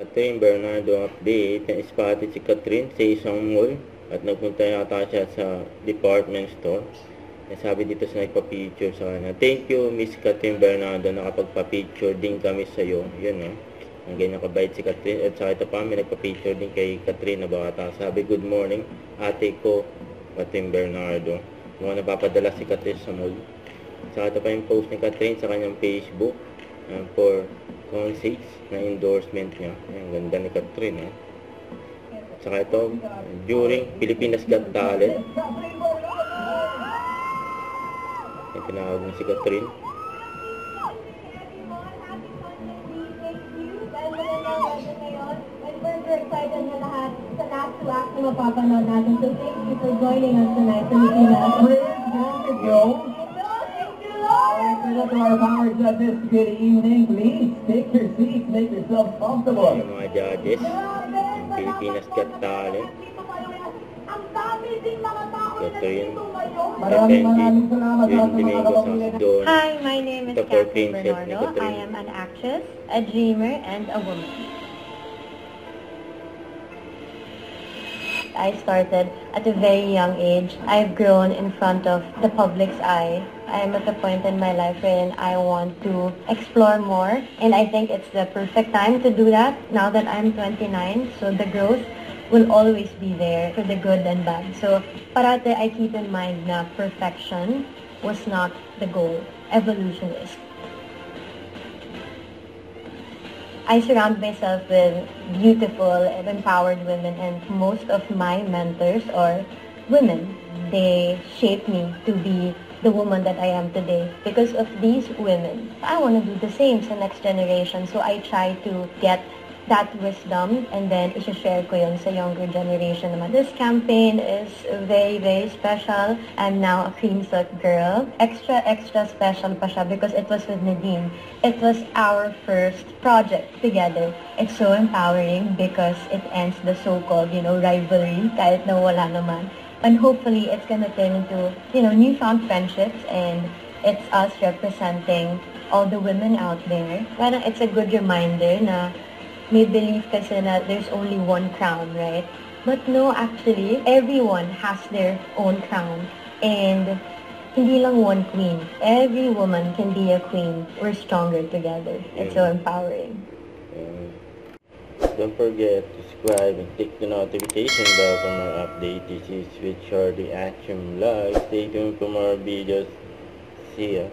Catherine Bernardo update, na-spotted si Catherine sa isang mall at nagpunta yata siya sa department store. Sabi dito sa nagpa-picture sa kanya, "Thank you, Miss Catherine Bernardo, nakapagpa-picture din kami sa iyo." Yun, ang ganyan kabait si Catherine. At saka ito pa, may nagpa-picture din kay Catherine na bata. Sabi, "Good morning, ate ko, Catherine Bernardo." Mga napapadala si Catherine sa mall. Saka ito pa yung post ni Catherine sa kanyang Facebook for concerts na endorsement niya. Ang ganda ni Catherine. Saka ito, during Pilipinas Got Talent, yung tinawag mo si Catherine. We're excited na lahat sa last two acts na mapapanood natin. So thank you for joining us tonight sa Pilipinas. Thank you. To our powers of this good evening, please take your seats, make yourself comfortable. Yung mga judges, yung Pilipinas Got Talent, Catherine, Maraming salamat sa Yun Domingo sa Doon. Hi, my name is Ito for Catherine Princess ni Bernardo. I Catherine. am an actress, a dreamer, and a woman. I started at a very young age. I've grown in front of the public's eye. I'm at a point in my life wherein I want to explore more, and I think it's the perfect time to do that now that I'm 29, so the growth will always be there for the good and bad. So parate I keep in mind na perfection was not the goal. Evolution is. I surround myself with beautiful and empowered women, and most of my mentors are women. They shape me to be the woman that I am today. Because of these women, I want to do the same sa next generation. So I try to get that wisdom and then i-share ko yun sa younger generation naman. This campaign is very, very special. I'm now a cream silk girl. Extra, extra special pa siya because it was with Nadine. It was our first project together. It's so empowering because it ends the so-called, rivalry kahit na wala naman. And hopefully it's gonna turn into, newfound friendships, and it's us representing all the women out there. Parang it's a good reminder na may belief kasi na there's only one crown, right? But no, actually, everyone has their own crown. And hindi lang one queen. Every woman can be a queen. We're stronger together. It's so empowering. Don't forget to subscribe and click the notification bell for more updates. This is with Shorty Action Vlog. Stay tuned for more videos. See ya.